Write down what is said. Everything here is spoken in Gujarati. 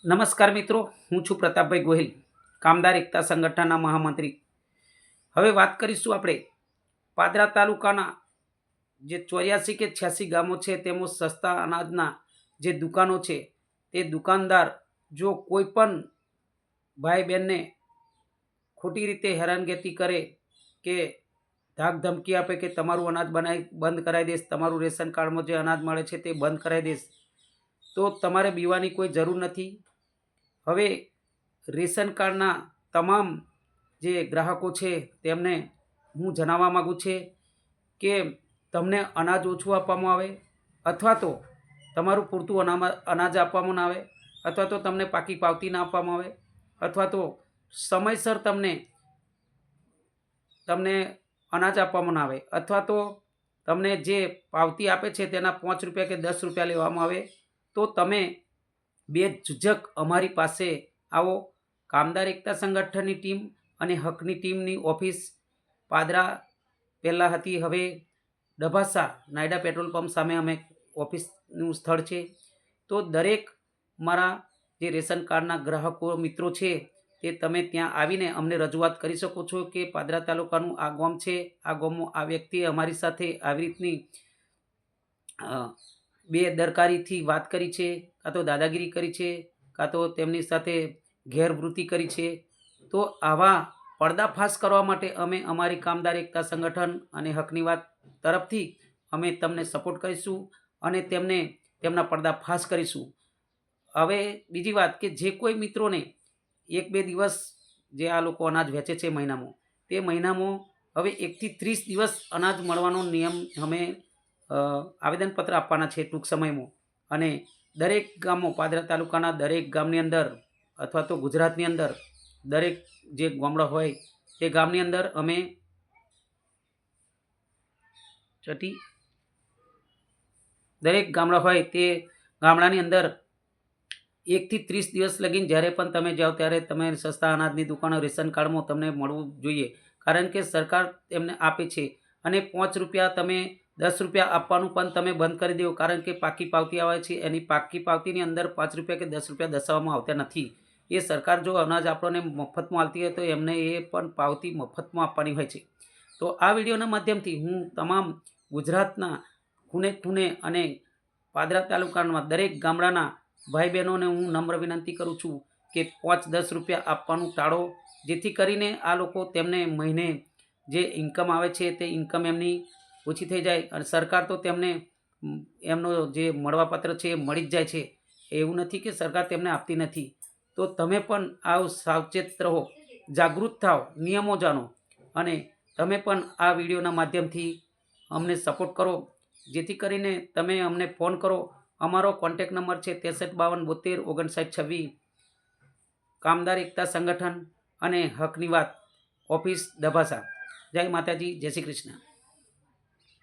નમસ્કાર મિત્રો, હું છું પ્રતાપભાઈ ગોહિલ, કામદાર એકતા સંગઠનના મહામંત્રી. હવે વાત કરીશું આપણે પાદરા તાલુકાના જે 84 કે 86 ગામો છે તેમાં સસ્તા અનાજના જે દુકાનો છે તે દુકાનદાર જો કોઈ પણ ભાઈ બહેનને ખોટી રીતે હેરાનગતિ કરે કે ધાક ધમકી આપે કે તમારું અનાજ બનાવી બંધ કરાવી દઈશ, તમારું રેશન કાર્ડમાં જે અનાજ મળે છે તે બંધ કરાવી દઈશ, તો તમારે બીવાની કોઈ જરૂર નથી. હવે રેશન કાર્ડના તમામ જે ગ્રાહકો છે તેમને હું જણાવવા માગું છું કે તમને અનાજ ઓછું આપવામાં આવે અથવા તો તમારું પૂરતું અનાજ આપવામાં ના આવે અથવા તો તમને પાકી પાવતી ના આપવામાં આવે અથવા તો સમયસર તમને અનાજ આપવામાં ના આવે અથવા તો તમને જે પાવતી આપે છે તેના 5 રૂપિયા કે 10 રૂપિયા લેવામાં આવે, તો તમે બેઝુજક અમારી પાસે આવો. કામદાર એકતા સંગઠનની ટીમ અને હકની ટીમની ઓફિસ પાદરા પહેલાં હતી, હવે ડભાસા નાયડા પેટ્રોલ પંપ સામે અમે ઓફિસનું સ્થળ છે. તો દરેક મારા જે રેશન કાર્ડના ગ્રાહકો મિત્રો છે તે તમે ત્યાં આવીને અમને રજૂઆત કરી શકો છો કે પાદરા તાલુકાનું આ ગામ છે, આ ગામમાં આ વ્યક્તિએ અમારી સાથે આવી રીતની બેદરકારીથી વાત કરી છે, કાં તો દાદાગીરી કરી છે, કાં તો તેમની સાથે ગેરવૃત્તિ કરી છે. તો આવા પર્દાફાશ કરવા માટે અમે અમારી કામદાર એકતા સંગઠન અને હકની વાત તરફથી અમે તમને સપોર્ટ કરીશું અને તેમને તેમના પર્દાફાશ કરીશું. હવે બીજી વાત કે જે કોઈ મિત્રોને 1-2 દિવસ જે આ લોકો અનાજ વેચે છે મહિનામાં, તે મહિનામાં હવે 1 થી 30 દિવસ અનાજ મળવાનો નિયમ અમે આવેદનપત્ર આપવાના છે ટૂંક સમયમાં. અને દરેક ગામો પાદરા તાલુકાના દરેક ગામની અંદર અથવા તો ગુજરાતની અંદર દરેક જે ગામડા હોય તે ગામની અંદર અમે દરેક ગામડા હોય તે ગામડાની અંદર 1 થી 30 દિવસ લગીને જ્યારે પણ તમે જાઓ ત્યારે તમે સસ્તા અનાજની દુકાનો રેશન કાર્ડમાં તમને મળવું જોઈએ, કારણ કે સરકાર તેમને આપે છે. અને 5 રૂપિયા તમે 10 રૂપિયા આપવાનું પણ તમે બંધ કરી દો, કારણ કે પાકી પાવતી આવે છે, એની પાકી પાવતીની અંદર 5 રૂપિયા કે 10 રૂપિયા દર્શાવવામાં આવતા નથી. એ સરકાર જો અનાજ આપણને મફતમાં આપતી હોય તો એમને એ પણ પાવતી મફતમાં આપવાની હોય છે. તો આ વિડીયોના માધ્યમથી હું તમામ ગુજરાતના ખૂણે ખૂણે અને પાદરા તાલુકામાં દરેક ગામડાના ભાઈ બહેનોને હું નમ્ર વિનંતી કરું છું કે 5-10 રૂપિયા આપવાનું ટાળો, જેથી કરીને આ લોકો તેમને મહિને જે ઇન્કમ આવે છે તે ઇન્કમ એમની ઓછી થઈ જાય. અને સરકાર તો તેમને એમનો જે મળવાપાત્ર છે એ મળી જ જાય છે, એવું નથી કે સરકાર તેમને આપતી નથી. તો તમે પણ આવ સાવચેત રહો, જાગૃત થાઓ, નિયમો જાણો અને તમે પણ આ વિડીયોના માધ્યમથી અમને સપોર્ટ કરો, જેથી કરીને તમે અમને ફોન કરો. અમારો કોન્ટેક્ટ નંબર છે 6352725926. કામદાર એકતા સંગઠન અને હકની વાત, ઓફિસ ડભાસા. જય માતાજી, જય શ્રી કૃષ્ણ.